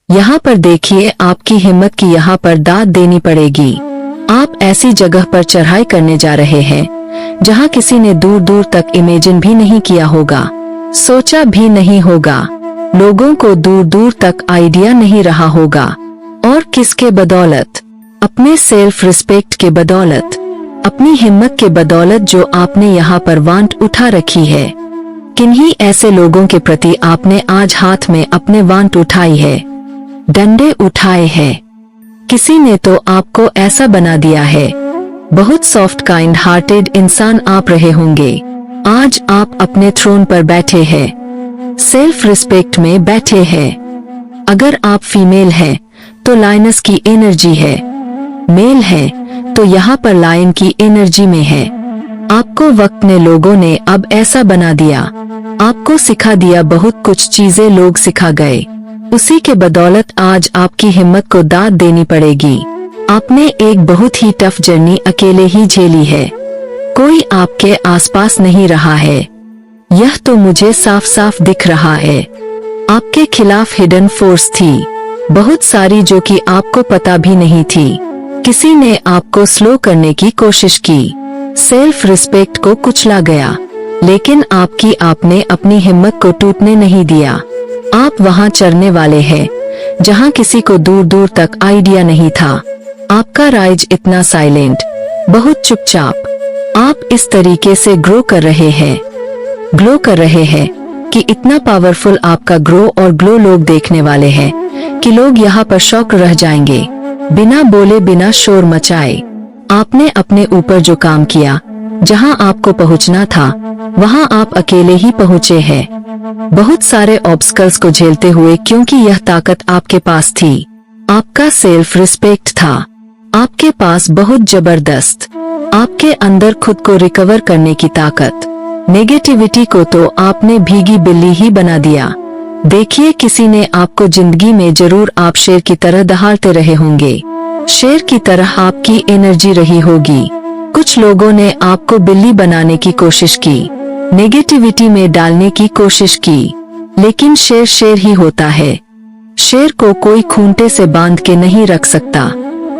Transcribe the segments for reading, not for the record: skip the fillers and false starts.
यहाँ पर देखिए, आपकी हिम्मत की यहाँ पर दाद देनी पड़ेगी। आप ऐसी जगह पर चढ़ाई करने जा रहे हैं जहाँ किसी ने दूर दूर तक इमेजिन भी नहीं किया होगा, सोचा भी नहीं होगा। लोगों को दूर दूर तक आइडिया नहीं रहा होगा। और किसके बदौलत? अपने सेल्फ रिस्पेक्ट के बदौलत, अपनी हिम्मत के बदौलत जो आपने यहाँ पर वांट उठा रखी है। किन्हीं ऐसे लोगों के प्रति आपने आज हाथ में अपने वांट उठाई है, डंडे उठाए हैं। किसी ने तो आपको ऐसा बना दिया है। बहुत सॉफ्ट काइंड हार्टेड इंसान आप रहे होंगे। आज आप अपने थ्रोन पर बैठे हैं, सेल्फ रिस्पेक्ट में बैठे हैं। अगर आप फीमेल हैं तो लायनस की एनर्जी है, मेल है तो यहाँ पर लायन की एनर्जी में है। आपको वक्त ने लोगों ने अब ऐसा बना दिया, आपको सिखा दिया, बहुत कुछ चीजें लोग सिखा गए। उसी के बदौलत आज आपकी हिम्मत को दाद देनी पड़ेगी। आपने एक बहुत ही टफ जर्नी अकेले ही झेली है, कोई आपके आसपास नहीं रहा है। यह तो मुझे साफ साफ दिख रहा है। आपके खिलाफ हिडन फोर्स थी, बहुत सारी, जो कि आपको पता भी नहीं थी। किसी ने आपको स्लो करने की कोशिश की, सेल्फ रिस्पेक्ट को कुचला गया, लेकिन आपने अपनी हिम्मत को टूटने नहीं दिया। आप वहां चढ़ने वाले हैं जहां किसी को दूर दूर तक आइडिया नहीं था। आपका राइज इतना साइलेंट, बहुत चुपचाप। आप इस तरीके से ग्लो कर रहे हैं कि इतना पावरफुल आपका ग्रो और ग्लो लोग देखने वाले हैं कि लोग यहाँ पर शॉक रह जाएंगे। बिना बोले, बिना शोर मचाए आपने अपने ऊपर जो काम किया, जहाँ आपको पहुँचना था वहाँ आप अकेले ही पहुँचे हैं, बहुत सारे ऑब्स्टकल्स को झेलते हुए, क्योंकि यह ताकत आपके पास थी। आपका सेल्फ रिस्पेक्ट था आपके पास बहुत जबरदस्त। आपके अंदर खुद को रिकवर करने की ताकत। नेगेटिविटी को तो आपने भीगी बिल्ली ही बना दिया। देखिए, किसी ने आपको जिंदगी में जरूर आप शेर की तरह दहाड़ते रहे होंगे, शेर की तरह आपकी एनर्जी रही होगी। कुछ लोगों ने आपको बिल्ली बनाने की कोशिश की, नेगेटिविटी में डालने की कोशिश की, लेकिन शेर शेर ही होता है। शेर को कोई खूंटे से बांध के नहीं रख सकता।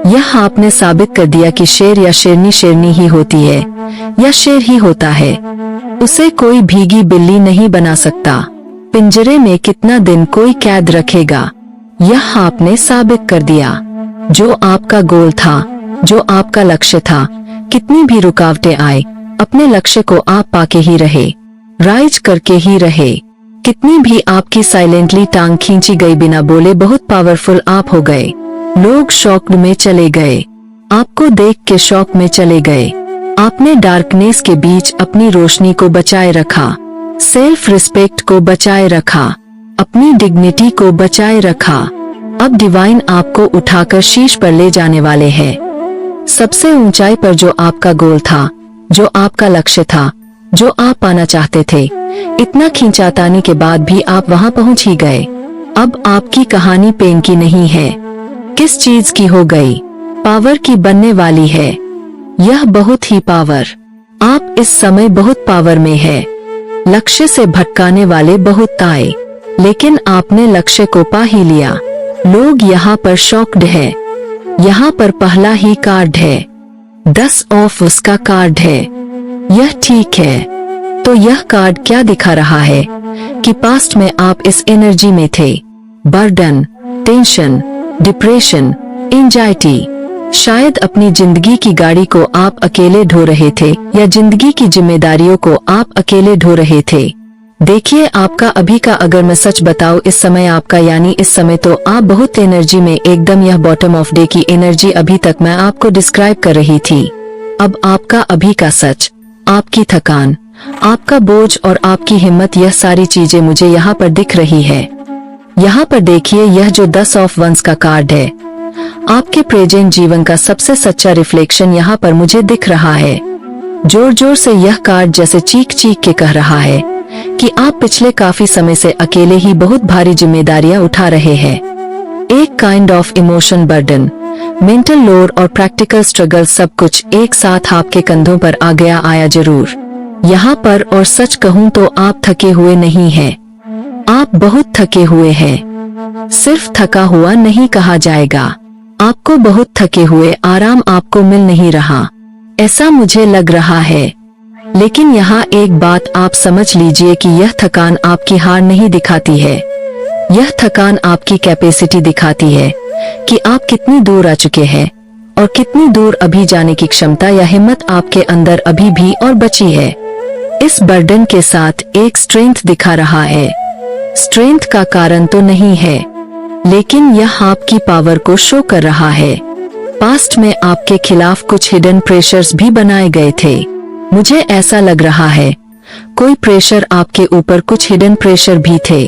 यह आपने साबित कर दिया कि शेर या शेरनी शेरनी ही होती है, या शेर ही होता है। उसे कोई भीगी बिल्ली नहीं बना सकता। पिंजरे में कितना दिन कोई कैद रखेगा, यह आपने साबित कर दिया। जो आपका गोल था, जो आपका लक्ष्य था, कितनी भी रुकावटें आए, अपने लक्ष्य को आप पाके ही रहे, राइज करके ही रहे। कितनी भी आपकी साइलेंटली टांग खींची गई, बिना बोले बहुत पावरफुल आप हो गए। लोग शॉक में चले गए, आपको देख के शॉक में चले गए। आपने डार्कनेस के बीच अपनी रोशनी को बचाए रखा, सेल्फ रिस्पेक्ट को बचाए रखा, अपनी डिग्निटी को बचाए रखा। अब डिवाइन आपको उठाकर शीर्ष पर ले जाने वाले हैं। सबसे ऊंचाई पर जो आपका गोल था, जो आपका लक्ष्य था, जो आप पाना चाहते थे, इतना खींचातानी के बाद भी आप वहां पहुंच ही गए। अब आपकी कहानी पेन की नहीं है, किस चीज की हो गई? पावर की बनने वाली है। यह बहुत ही पावर, आप इस समय बहुत पावर में है। लक्ष्य से भटकाने वाले बहुत आए, लेकिन आपने लक्ष्य को पा ही लिया। लोग यहाँ पर शॉक्ड है। यहाँ पर पहला ही कार्ड है, 10 ऑफ उसका कार्ड है। यह ठीक है, तो यह कार्ड क्या दिखा रहा है कि पास्ट में आप इस एनर्जी में थे। Burden, tension, depression, anxiety. शायद अपनी जिंदगी की गाड़ी को आप अकेले ढो रहे थे, या जिंदगी की जिम्मेदारियों को आप अकेले ढो रहे थे। देखिए, आपका अभी का अगर मैं सच बताऊं, इस समय आपका, यानी इस समय तो आप बहुत एनर्जी में, एकदम यह बॉटम ऑफ डे की एनर्जी अभी तक मैं आपको डिस्क्राइब कर रही थी। अब आपका अभी का सच, आपकी थकान, आपका बोझ और आपकी हिम्मत, यह सारी चीजें मुझे यहाँ पर दिख रही है। यहाँ पर देखिए, यह जो 10 ऑफ वंस का कार्ड है, आपके प्रेजेंट जीवन का सबसे सच्चा रिफ्लेक्शन यहाँ पर मुझे दिख रहा है। जोर जोर से यह कार्ड जैसे चीख चीख के कह रहा है कि आप पिछले काफी समय से अकेले ही बहुत भारी जिम्मेदारियां उठा रहे हैं। एक kind of emotion burden, mental load और प्रैक्टिकल स्ट्रगल, सब कुछ एक साथ आपके कंधों पर आ गया, आया जरूर यहाँ पर। और सच कहूँ तो आप थके हुए नहीं हैं, आप बहुत थके हुए हैं। सिर्फ थका हुआ नहीं कहा जाएगा। आपको बहुत थके हुए आराम आपको मिल नहीं रहा, ऐसा मुझे लग रहा है। लेकिन यहाँ एक बात आप समझ लीजिए कि यह थकान आपकी हार नहीं दिखाती है। यह थकान आपकी कैपेसिटी दिखाती है कि आप कितनी दूर आ चुके हैं और कितनी दूर अभी जाने की क्षमता या हिम्मत आपके अंदर अभी भी और बची है। इस बर्डन के साथ एक स्ट्रेंथ दिखा रहा है। स्ट्रेंथ का कारण तो नहीं है, लेकिन यह आपकी पावर को शो कर रहा है। पास्ट में आपके खिलाफ कुछ हिडन प्रेशर्स भी बनाए गए थे। मुझे ऐसा लग रहा है कोई प्रेशर आपके ऊपर, कुछ हिडन प्रेशर भी थे,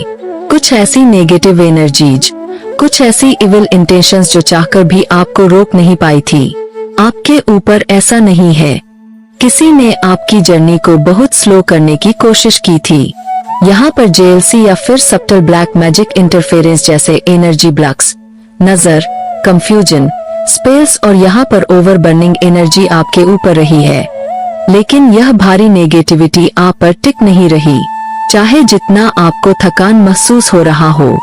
कुछ ऐसी नेगेटिव एनर्जीज, कुछ ऐसी इविल इंटेंशंस जो चाहकर भी आपको रोक नहीं पाई थी। आपके ऊपर ऐसा नहीं है। किसी ने आपकी जर्नी को बहुत स्लो करने की कोशिश की थी। यहाँ पर जेएलसी या फिर सब्टल ब्लैक मैजिक इंटरफेरेंस जैसे एनर्जी ब्लॉक्स, नजर, कंफ्यूजन, स्पेस और यहाँ पर ओवर बर्निंग एनर्जी आपके ऊपर रही है। लेकिन यह भारी नेगेटिविटी आप पर टिक नहीं रही, चाहे जितना आपको थकान महसूस हो रहा हो,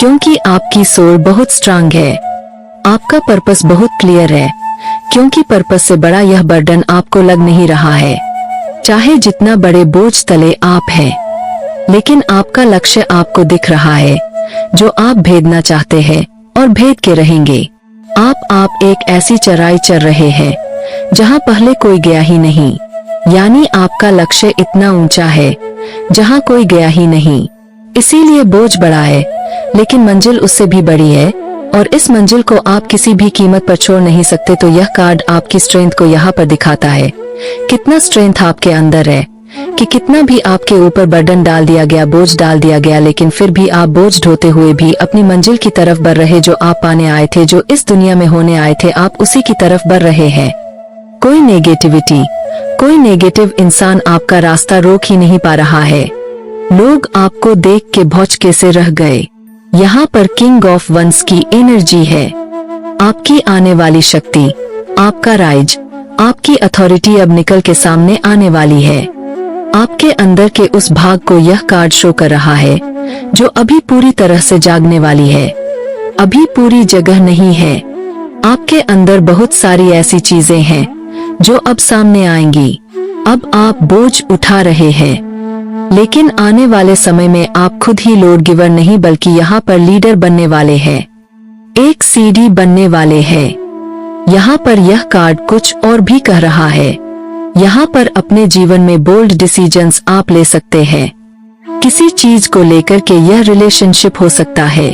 क्योंकि आपकी सोल बहुत स्ट्रांग है। आपका पर्पस बहुत क्लियर है, क्योंकि पर्पस से बड़ा यह बर्डन आपको लग नहीं रहा है। चाहे जितना बड़े बोझ तले आप हैं, लेकिन आपका लक्ष्य आपको दिख रहा है जो आप भेदना चाहते हैं और भेद के रहेंगे। आप एक ऐसी चराई चर रहे हैं जहां पहले कोई गया ही नहीं, यानी आपका लक्ष्य इतना ऊंचा है जहां कोई गया ही नहीं। इसीलिए बोझ बड़ा है, लेकिन मंजिल उससे भी बड़ी है और इस मंजिल को आप किसी भी कीमत पर छोड़ नहीं सकते। तो यह कार्ड आपकी स्ट्रेंथ को यहाँ पर दिखाता है, कितना स्ट्रेंथ आपके अंदर है, कि कितना भी आपके ऊपर बर्डन डाल दिया गया, बोझ डाल दिया गया, लेकिन फिर भी आप बोझ ढोते हुए भी अपनी मंजिल की तरफ बढ़ रहे। जो आप पाने आए थे, जो इस दुनिया में होने आए थे, आप उसी की तरफ बढ़ रहे हैं। कोई नेगेटिविटी, कोई नेगेटिव इंसान आपका रास्ता रोक ही नहीं पा रहा है। लोग आपको देख के भौचके से रह गए। यहाँ पर किंग ऑफ वंस की एनर्जी है। आपकी आने वाली शक्ति, आपका राइज, आपकी अथॉरिटी अब निकल के सामने आने वाली है। आपके अंदर के उस भाग को यह कार्ड शो कर रहा है जो अभी पूरी तरह से जागने वाली है, अभी पूरी जगह नहीं है। आपके अंदर बहुत सारी ऐसी चीजें हैं जो अब सामने आएंगी। अब आप बोझ उठा रहे हैं, लेकिन आने वाले समय में आप खुद ही लॉर्ड गिवर नहीं बल्कि यहाँ पर लीडर बनने वाले हैं, एक सीढ़ी बनने वाले हैं। यहाँ पर यह कार्ड कुछ और भी कह रहा है। यहाँ पर अपने जीवन में बोल्ड डिसीजंस आप ले सकते हैं। किसी चीज को लेकर के यह रिलेशनशिप हो सकता है,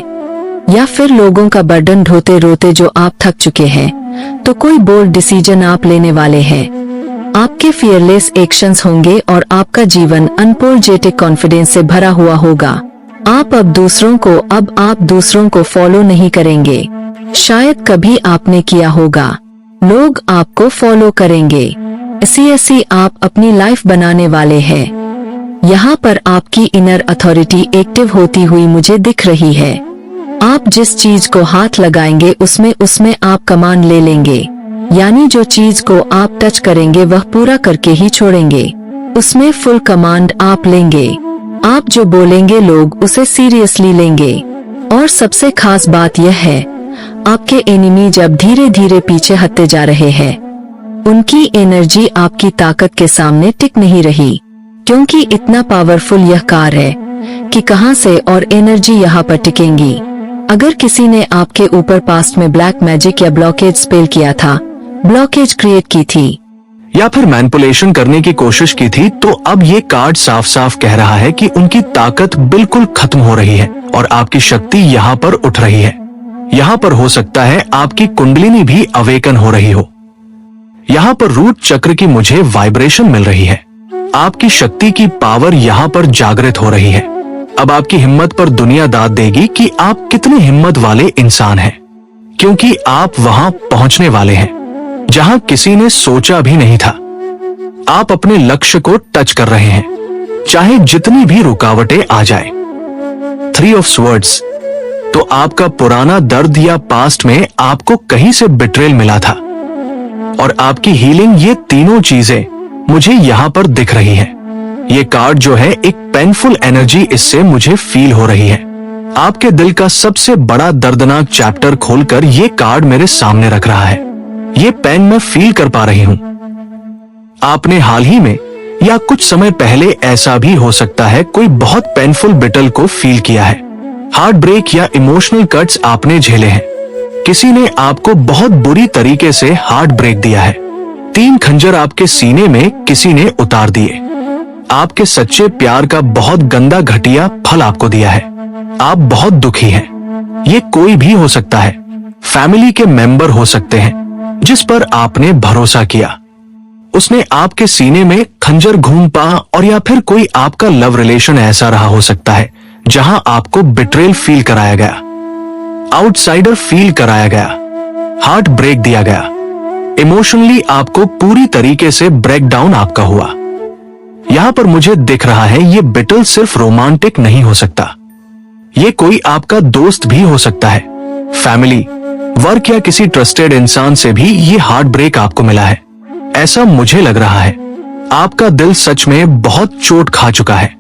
या फिर लोगों का बर्डन ढोते रोते जो आप थक चुके हैं, तो कोई बोल्ड डिसीजन आप लेने वाले हैं। आपके फियरलेस एक्शंस होंगे और आपका जीवन अनअपॉलोजेटिक कॉन्फिडेंस से भरा हुआ होगा। आप दूसरों को फॉलो नहीं करेंगे, शायद कभी आपने किया होगा, लोग आपको फॉलो करेंगे। ऐसी आप अपनी लाइफ बनाने वाले हैं। यहाँ पर आपकी इनर अथॉरिटी एक्टिव होती हुई मुझे दिख रही है। आप जिस चीज को हाथ लगाएंगे उसमें आप कमांड ले लेंगे, यानी जो चीज को आप टच करेंगे वह पूरा करके ही छोड़ेंगे, उसमें फुल कमांड आप लेंगे। आप जो बोलेंगे लोग उसे सीरियसली लेंगे। और सबसे खास बात यह है, आपके एनिमी जब धीरे धीरे पीछे हटते जा रहे हैं, उनकी एनर्जी आपकी ताकत के सामने टिक नहीं रही, क्योंकि इतना पावरफुल यह कार है कि कहां से और एनर्जी यहाँ पर टिकेंगी। अगर किसी ने आपके ऊपर पास्ट में ब्लैक मैजिक या ब्लॉकेज स्पेल किया था, ब्लॉकेज क्रिएट की थी, या फिर मैनिपुलेशन करने की कोशिश की थी, तो अब ये कार्ड साफ साफ कह रहा है कि उनकी ताकत बिल्कुल खत्म हो रही है और आपकी शक्ति यहाँ पर उठ रही है। यहाँ पर हो सकता है आपकी कुंडलिनी भी अवेकन हो रही हो। यहाँ पर रूट चक्र की मुझे वाइब्रेशन मिल रही है। आपकी शक्ति की पावर यहाँ पर जागृत हो रही है। अब आपकी हिम्मत पर दुनिया दाद देगी कि आप कितने हिम्मत वाले इंसान हैं, क्योंकि आप वहां पहुंचने वाले हैं जहां किसी ने सोचा भी नहीं था। आप अपने लक्ष्य को टच कर रहे हैं, चाहे जितनी भी रुकावटें आ जाए। 3 ऑफ स्वर्ड्स, तो आपका पुराना दर्द या पास्ट में आपको कहीं से बिट्रेल मिला था और आपकी हीलिंग, ये तीनों चीजें मुझे यहाँ पर दिख रही है। ये कार्ड जो है एक पेनफुल एनर्जी इससे मुझे फील हो रही है। आपके दिल का सबसे बड़ा दर्दनाक चैप्टर खोलकर ये कार्ड मेरे सामने रख रहा है। ये पेन मैं फील कर पा रही हूं। आपने हाल ही में या कुछ समय पहले, ऐसा भी हो सकता है, कोई बहुत पेनफुल बिटल को फील किया है। हार्ट ब्रेक या इमोशनल कट्स आपने झेले हैं। किसी ने आपको बहुत बुरी तरीके से हार्ट ब्रेक दिया है। 3 खंजर आपके सीने में किसी ने उतार दिए। आपके सच्चे प्यार का बहुत गंदा घटिया फल आपको दिया है। आप बहुत दुखी हैं। ये कोई भी हो सकता है। फैमिली के मेंबर हो सकते हैं जिस पर आपने भरोसा किया। उसने आपके सीने में खंजर घूम पा, और या फिर कोई आपका लव रिलेशन ऐसा रहा हो सकता है जहां आपको बिट्रेल फील कराया गया, आउटसाइडर फील कराया गया, हार्ट ब्रेक दिया गया। इमोशनली आपको पूरी तरीके से ब्रेकडाउन आपका हुआ। यहां पर मुझे दिख रहा है ये बिटल सिर्फ रोमांटिक नहीं हो सकता। ये कोई आपका दोस्त भी हो सकता है, फैमिली, वर्क या किसी ट्रस्टेड इंसान से भी ये हार्ट ब्रेक आपको मिला है। ऐसा मुझे लग रहा है आपका दिल सच में बहुत चोट खा चुका है।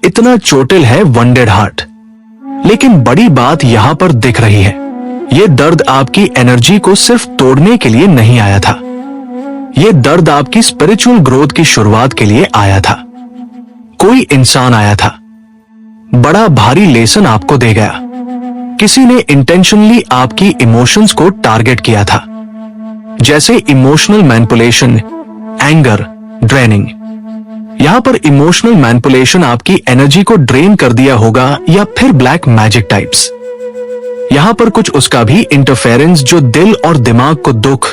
इतना चोटिल है वंडेड हार्ट। लेकिन बड़ी बात यहां पर दिख रही है, ये दर्द आपकी एनर्जी को सिर्फ तोड़ने के लिए नहीं आया था। ये दर्द आपकी स्पिरिचुअल ग्रोथ की शुरुआत के लिए आया था। कोई इंसान आया था, बड़ा भारी लेसन आपको दे गया। किसी ने इंटेंशनली आपकी इमोशंस को टारगेट किया था, जैसे इमोशनल मैनिपुलेशन, एंगर, ड्रेनिंग। यहां पर इमोशनल मैनिपुलेशन आपकी एनर्जी को ड्रेन कर दिया होगा, या फिर ब्लैक मैजिक टाइप्स। यहां पर कुछ उसका भी इंटरफेरेंस जो दिल और दिमाग को दुख,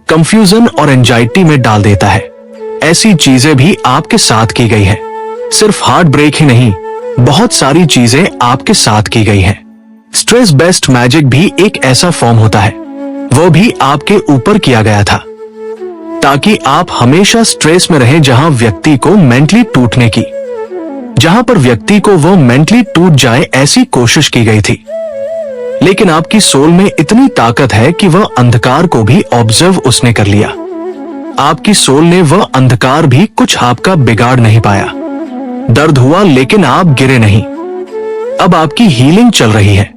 कंफ्यूजन और एंजाइटी में डाल देता है। ऐसी चीजें भी आपके साथ की गई है। सिर्फ हार्ट ब्रेक ही नहीं, बहुत सारी चीजें आपके साथ की गई हैं। स्ट्रेस बेस्ड मैजिक भी एक ऐसा फॉर्म होता है, वो भी आपके ऊपर किया गया था ताकि आप हमेशा स्ट्रेस में रहें, जहां व्यक्ति को मेंटली टूटने की, जहां पर व्यक्ति को वो मेंटली टूट जाए, ऐसी कोशिश की गई थी। लेकिन आपकी सोल में इतनी ताकत है कि वह अंधकार को भी ऑब्जर्व उसने कर लिया। आपकी सोल ने वह अंधकार भी कुछ आपका बिगाड़ नहीं पाया। दर्द हुआ लेकिन आप गिरे नहीं। अब आपकी हीलिंग चल रही है,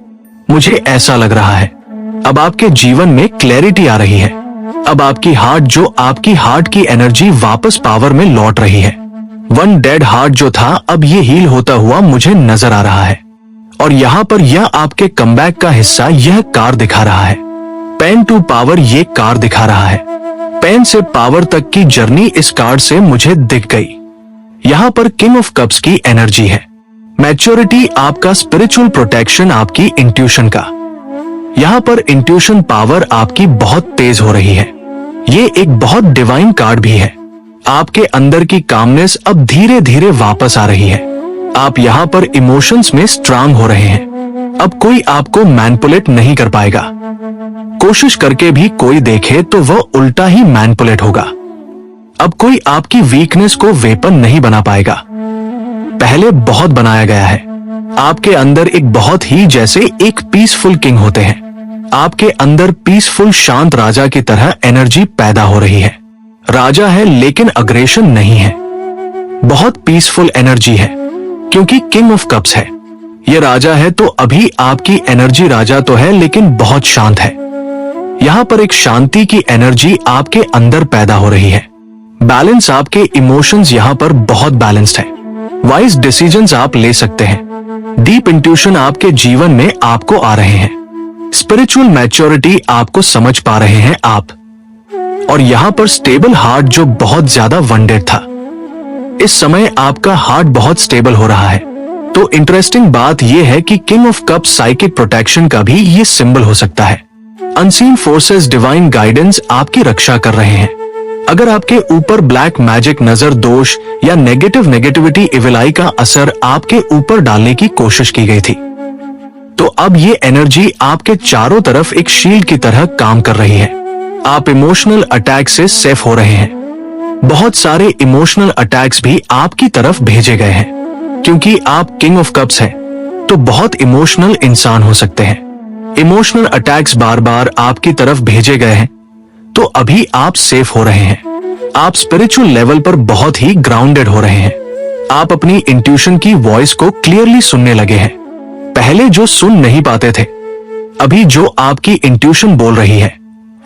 मुझे ऐसा लग रहा है। अब आपके जीवन में क्लैरिटी आ रही है। अब आपकी आपकी हार्ट की एनर्जी वापस पावर में लौट रही है। वन डेड हार्ट जो था, अब ये हील होता हुआ मुझे नजर आ रहा है। और यहाँ पर यह आपके कमबैक का हिस्सा यह कार दिखा रहा है। पेन टू पावर ये कार दिखा रहा है। पेन से पावर तक की जर्नी इस कार्ड से मुझे दिख गई। यहाँ पर किंग ऑफ कप्स की एनर्जी है। मैच्योरिटी आपका स्पिरिचुअल प्रोटेक्शन, आपकी इंट्यूशन का। यहाँ पर इंट्यूशन पावर आपकी बहुत तेज हो रही है। ये एक बहुत डिवाइन कार्ड भी है। आपके अंदर की कामनेस अब धीरे धीरे वापस आ रही है। आप यहाँ पर इमोशंस में स्ट्रांग हो रहे हैं। अब कोई आपको मैनिपुलेट नहीं कर पाएगा। कोशिश करके भी कोई देखे तो वह उल्टा ही मैनिपुलेट होगा। अब कोई आपकी वीकनेस को वेपन नहीं बना पाएगा। पहले बहुत बनाया गया है। आपके अंदर एक बहुत ही जैसे एक पीसफुल किंग होते हैं। आपके अंदर पीसफुल शांत राजा की तरह एनर्जी पैदा हो रही है। राजा है लेकिन अग्रेशन नहीं है। बहुत पीसफुल एनर्जी है क्योंकि किंग ऑफ कप्स है। ये राजा है तो अभी आपकी एनर्जी राजा तो है लेकिन बहुत शांत है। यहाँ पर एक शांति की एनर्जी आपके अंदर पैदा हो रही है। बैलेंस, आपके इमोशंस यहाँ पर बहुत बैलेंस्ड है। वाइज डिसीजंस आप ले सकते हैं। डीप इंट्यूशन आपके जीवन में आपको आ रहे हैं। स्पिरिचुअल मैच्योरिटी आपको समझ पा रहे हैं आप। और यहाँ पर स्टेबल हार्ट जो बहुत ज्यादा वंडेड था, इस समय आपका हार्ट बहुत स्टेबल हो रहा है। तो इंटरेस्टिंग बात यह है कि king of cups psychic protection का भी ये सिंबल हो सकता है। अनसीन फोर्सेस डिवाइन गाइडेंस आपकी रक्षा कर रहे हैं। अगर आपके ऊपर ब्लैक मैजिक, नजर दोष या नेगेटिविटी, इविलाई का असर आपके ऊपर डालने की कोशिश की गई थी, तो अब ये एनर्जी आपके चारों तरफ एक शील्ड की तरह काम कर रही है। आप इमोशनल अटैक से सेफ हो रहे हैं। बहुत सारे इमोशनल अटैक्स भी आपकी तरफ भेजे गए हैं। क्योंकि आप किंग ऑफ कप्स हैं, तो बहुत इमोशनल इंसान हो सकते हैं। इमोशनल अटैक्स बार बार आपकी तरफ भेजे गए हैं, तो अभी आप सेफ हो रहे हैं। आप स्पिरिचुअल लेवल पर बहुत ही ग्राउंडेड हो रहे हैं। आप अपनी इंट्यूशन की वॉइस को क्लियरली सुनने लगे हैं। पहले जो सुन नहीं पाते थे, अभी जो आपकी इंट्यूशन बोल रही है,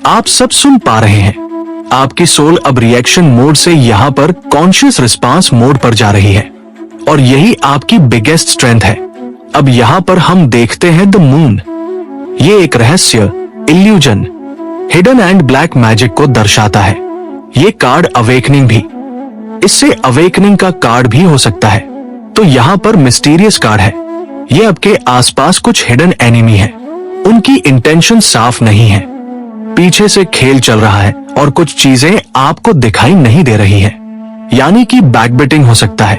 आप सब सुन पा रहे हैं। आपकी सोल अब रिएक्शन मोड से यहाँ पर कॉन्शियस रिस्पांस मोड पर जा रही है, और यही आपकी बिगेस्ट स्ट्रेंथ है। अब यहाँ पर हम देखते हैं द मून। ये एक रहस्य, illusion, hidden and black magic को दर्शाता है। ये कार्ड अवेकनिंग भी, इससे अवेकनिंग का कार्ड भी हो सकता है। तो यहाँ पर मिस्टीरियस कार्ड है। ये आपके आसपास कुछ हिडन एनिमी है, उनकी इंटेंशन साफ नहीं है, पीछे से खेल चल रहा है और कुछ चीजें आपको दिखाई नहीं दे रही है। यानी कि बैकबिटिंग हो सकता है,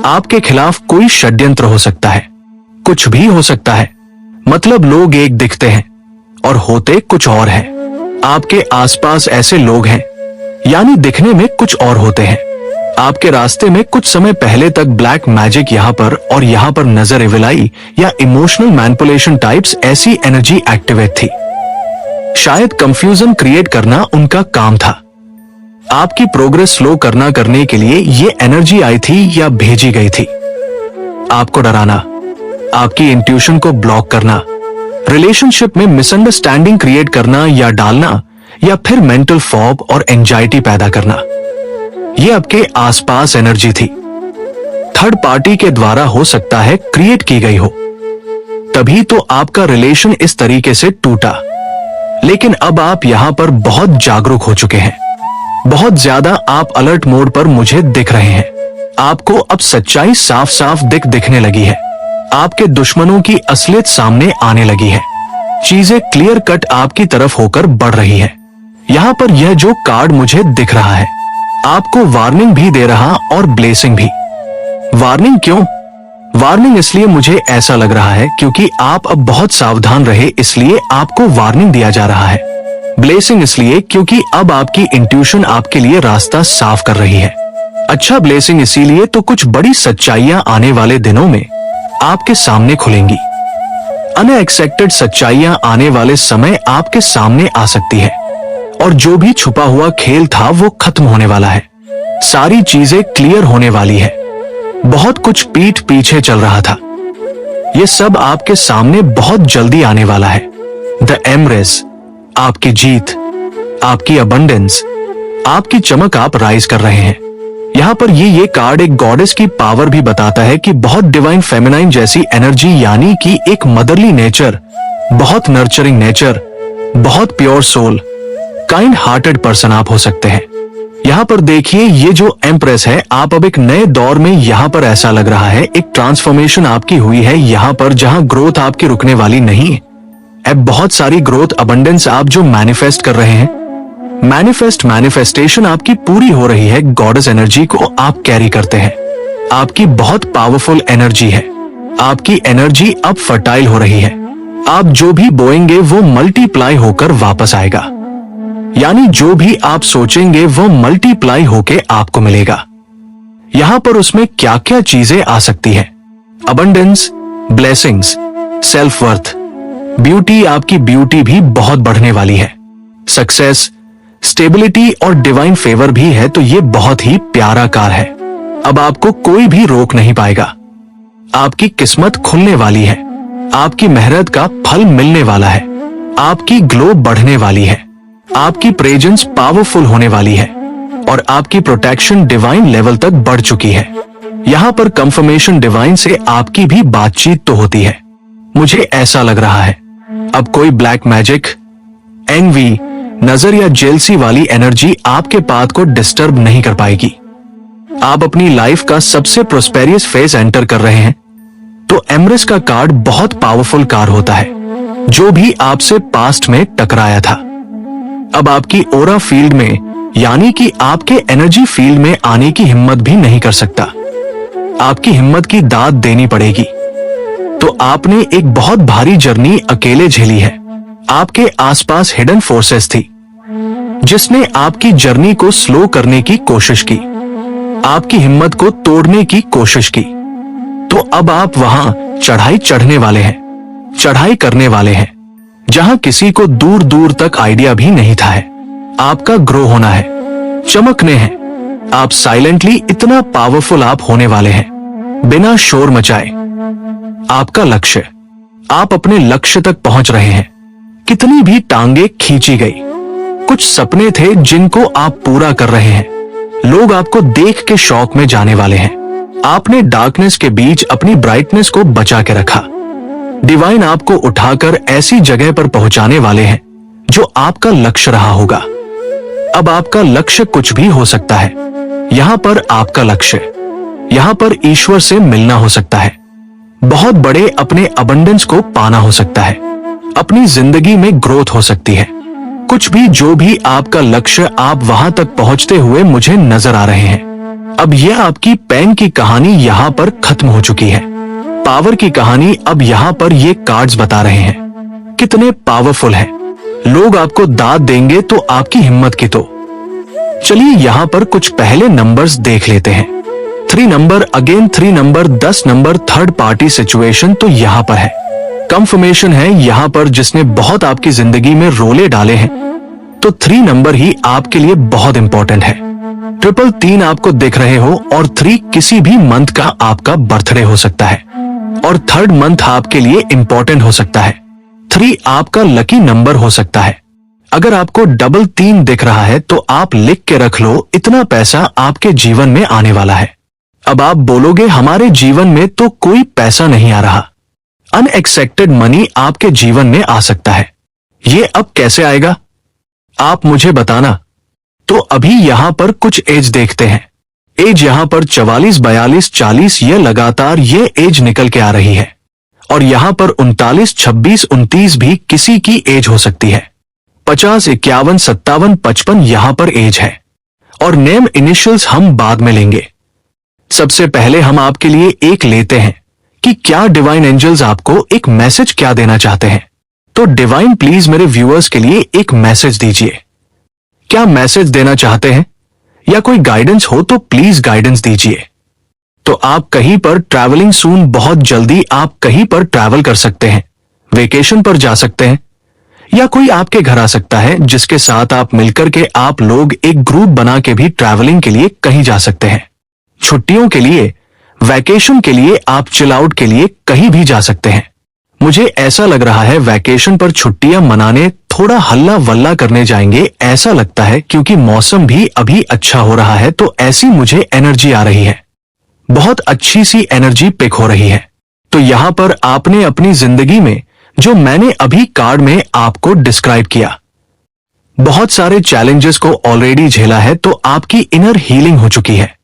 आपके खिलाफ कोई षड्यंत्र हो सकता है, कुछ भी हो सकता है। मतलब लोग एक दिखते हैं और होते कुछ और है। आपके आसपास ऐसे लोग हैं, यानी दिखने में कुछ और होते हैं। आपके रास्ते में कुछ समय पहले तक ब्लैक मैजिक यहाँ पर और यहाँ पर नजर एविलाई या इमोशनल मैनिपुलेशन टाइप्स ऐसी एनर्जी एक्टिवेट थी। शायद कंफ्यूजन क्रिएट करना उनका काम था। आपकी प्रोग्रेस स्लो करने के लिए ये एनर्जी आई थी या भेजी गई थी। आपको डराना, आपकी इंट्यूशन को ब्लॉक करना, रिलेशनशिप में मिसअंडरस्टैंडिंग क्रिएट करना या डालना, या फिर मेंटल फॉग और एंजाइटी पैदा करना। ये आपके आसपास एनर्जी थी, थर्ड पार्टी के द्वारा हो सकता है क्रिएट की गई हो। तभी तो आपका रिलेशन इस तरीके से टूटा। लेकिन अब आप यहां पर बहुत जागरूक हो चुके हैं, बहुत ज्यादा आप अलर्ट मोड पर मुझे दिख रहे हैं। आपको अब सच्चाई साफ साफ दिखने लगी है। आपके दुश्मनों की असलियत सामने आने लगी है। चीजें क्लियर कट आपकी तरफ होकर बढ़ रही है। यहाँ पर यह जो कार्ड मुझे दिख रहा है, आपको वार्निंग भी दे रहा और ब्लेसिंग भी। वार्निंग क्यों? वार्निंग इसलिए मुझे ऐसा लग रहा है क्योंकि आप अब बहुत सावधान रहे, इसलिए आपको वार्निंग दिया जा रहा है। ब्लेसिंग इसलिए क्योंकि अब आपकी इंट्यूशन आपके लिए रास्ता साफ कर रही है। अच्छा, ब्लेसिंग इसीलिए तो कुछ बड़ी सच्चाइयां आने वाले दिनों में आपके सामने खुलेंगी। अनएक्सपेक्टेड सच्चाइयां आने वाले समय आपके सामने आ सकती है, और जो भी छुपा हुआ खेल था वो खत्म होने वाला है। सारी चीजें क्लियर होने वाली है। बहुत कुछ पीठ पीछे चल रहा था, ये सब आपके सामने बहुत जल्दी आने वाला है। द एम्प्रेस, आपकी जीत, आपकी अबंडेंस, आपकी चमक, आप राइज कर रहे हैं। यहाँ पर ये कार्ड एक गॉडेस की पावर भी बताता है कि बहुत डिवाइन फेमिनाइन जैसी एनर्जी, यानी कि एक मदरली नेचर, बहुत नर्चरिंग नेचर, बहुत pure soul, kind hearted person आप हो सकते हैं। यहाँ पर देखिए, ये जो एम्प्रेस है, आप अब एक नए दौर में, यहाँ पर ऐसा लग रहा है एक ट्रांसफॉर्मेशन आपकी हुई है। यहाँ पर जहाँ ग्रोथ आपकी रुकने वाली नहीं है, अब बहुत सारी ग्रोथ, अबंडेंस आप जो मैनिफेस्ट कर रहे हैं, मैनिफेस्टेशन आपकी पूरी हो रही है। गॉडेस एनर्जी को आप कैरी करते हैं। आपकी बहुत पावरफुल एनर्जी है। आपकी एनर्जी अब फर्टाइल हो रही है। आप जो भी बोएंगे वो मल्टीप्लाई होकर वापस आएगा, यानी जो भी आप सोचेंगे वो मल्टीप्लाई होके आपको मिलेगा। यहां पर उसमें क्या क्या चीजें आ सकती है? Abundance, blessings, self worth, beauty, आपकी ब्यूटी भी बहुत बढ़ने वाली है। सक्सेस, स्टेबिलिटी और डिवाइन फेवर भी है। तो ये बहुत ही प्यारा कार्ड है। अब आपको कोई भी रोक नहीं पाएगा। आपकी किस्मत खुलने वाली है, आपकी मेहनत का फल मिलने वाला है, आपकी ग्लो बढ़ने वाली है, आपकी प्रेजेंस पावरफुल होने वाली है, और आपकी प्रोटेक्शन डिवाइन लेवल तक बढ़ चुकी है। यहाँ पर कंफर्मेशन डिवाइन से आपकी भी बातचीत तो होती है। मुझे ऐसा लग रहा है अब कोई ब्लैक मैजिक, एनवी, नजर या जेलसी वाली एनर्जी आपके पाथ को डिस्टर्ब नहीं कर पाएगी। आप अपनी लाइफ का सबसे प्रोस्पेरियस फेज एंटर कर रहे हैं। तो एम्प्रेस का कार्ड बहुत पावरफुल कार्ड होता है। जो भी आपसे पास्ट में टकराया था, अब आपकी ओरा फील्ड में, यानी कि आपके एनर्जी फील्ड में आने की हिम्मत भी नहीं कर सकता। आपकी हिम्मत की दाद देनी पड़ेगी। तो आपने एक बहुत भारी जर्नी अकेले झेली है। आपके आसपास हिडन फोर्सेस थी जिसने आपकी जर्नी को स्लो करने की कोशिश की, आपकी हिम्मत को तोड़ने की कोशिश की। तो अब आप वहां चढ़ाई चढ़ने वाले हैं, चढ़ाई करने वाले हैं, जहां किसी को दूर दूर तक आइडिया भी नहीं था है। आपका ग्रो होना है, चमकने हैं। आप साइलेंटली इतना पावरफुल आप होने वाले हैं, बिना शोर मचाए। आपका लक्ष्य, आप अपने लक्ष्य तक पहुंच रहे हैं। कितनी भी टांगे खींची गई, कुछ सपने थे जिनको आप पूरा कर रहे हैं। लोग आपको देख के शौक में जाने वाले हैं। आपने डार्कनेस के बीच अपनी ब्राइटनेस को बचा के रखा। डिवाइन आपको उठाकर ऐसी जगह पर पहुंचाने वाले हैं जो आपका लक्ष्य रहा होगा। अब आपका लक्ष्य कुछ भी हो सकता है। यहां पर आपका लक्ष्य, यहां पर ईश्वर से मिलना हो सकता है। बहुत बड़े अपने अबंडेंस को पाना हो सकता है। अपनी जिंदगी में ग्रोथ हो सकती है। कुछ भी, जो भी आपका लक्ष्य, आप वहां तक पहुंचते हुए मुझे नजर आ रहे हैं। अब यह आपकी पेन की कहानी यहां पर खत्म हो चुकी है। पावर की कहानी अब यहां पर ये कार्ड्स बता रहे हैं कितने पावरफुल है। लोग आपको दाद देंगे तो आपकी हिम्मत की तो। चलिए यहां पर कुछ पहले नंबर्स देख लेते हैं। 3 number, again 3 number, 10 number, third party situation तो यहां पर है। कंफर्मेशन है यहां पर, जिसने बहुत आपकी जिंदगी में रोले डाले हैं, तो 3 नंबर ही आपके लिए बहुत इंपॉर्टेंट है। 333 आपको दिख रहे हो और 3 किसी भी मंथ का आपका बर्थडे हो सकता है और थर्ड मंथ आपके लिए इंपॉर्टेंट हो सकता है। 3 आपका लकी नंबर हो सकता है। अगर आपको 333 दिख रहा है तो आप लिख के रख लो, इतना पैसा आपके जीवन में आने वाला है। अब आप बोलोगे हमारे जीवन में तो कोई पैसा नहीं आ रहा। अनएक्सपेक्टेड मनी आपके जीवन में आ सकता है। ये अब कैसे आएगा, आप मुझे बताना। तो अभी यहां पर कुछ एज देखते हैं। एज यहां पर 44, 42, 40, ये लगातार ये एज निकल के आ रही है। और यहां पर 39, 26, 29 भी किसी की एज हो सकती है। 50, 51, 57, 55 यहां पर एज है। और नेम इनिशियल्स हम बाद में लेंगे। सबसे पहले हम आपके लिए एक लेते हैं कि क्या डिवाइन एंजल्स आपको एक मैसेज क्या देना चाहते हैं। तो डिवाइन प्लीज मेरे व्यूअर्स के लिए एक मैसेज दीजिए। क्या मैसेज देना चाहते हैं या कोई गाइडेंस हो तो प्लीज गाइडेंस दीजिए। तो आप कहीं पर ट्रैवलिंग सून, बहुत जल्दी आप कहीं पर ट्रैवल कर सकते हैं, वेकेशन पर जा सकते हैं, या कोई आपके घर आ सकता है जिसके साथ आप मिलकर के आप लोग एक ग्रुप बना के भी ट्रैवलिंग के लिए कहीं जा सकते हैं। छुट्टियों के लिए, वैकेशन के लिए, आप चिल आउट के लिए कहीं भी जा सकते हैं। मुझे ऐसा लग रहा है वैकेशन पर छुट्टियां मनाने थोड़ा हल्ला वल्ला करने जाएंगे, ऐसा लगता है, क्योंकि मौसम भी अभी अच्छा हो रहा है तो ऐसी मुझे एनर्जी आ रही है। बहुत अच्छी सी एनर्जी पिक हो रही है। तो यहां पर आपने अपनी जिंदगी में, जो मैंने अभी कार्ड में आपको डिस्क्राइब किया, बहुत सारे चैलेंजेस को ऑलरेडी झेला है, तो आपकी इनर हीलिंग हो चुकी है।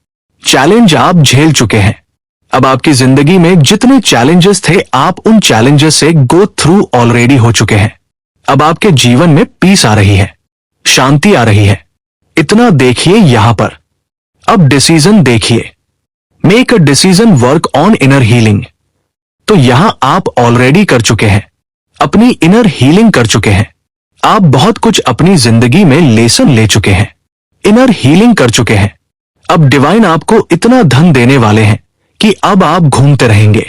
चैलेंज आप झेल चुके हैं। अब आपकी जिंदगी में जितने चैलेंजेस थे, आप उन चैलेंजेस से गो थ्रू ऑलरेडी हो चुके हैं। अब आपके जीवन में पीस आ रही है, शांति आ रही है। इतना देखिए यहां पर। अब डिसीजन देखिए, make a decision, work on inner healing. तो यहां आप ऑलरेडी कर चुके हैं, अपनी इनर हीलिंग कर चुके हैं। आप बहुत कुछ अपनी जिंदगी में लेसन ले चुके हैं, इनर हीलिंग कर चुके हैं। अब डिवाइन आपको इतना धन देने वाले हैं कि अब आप घूमते रहेंगे।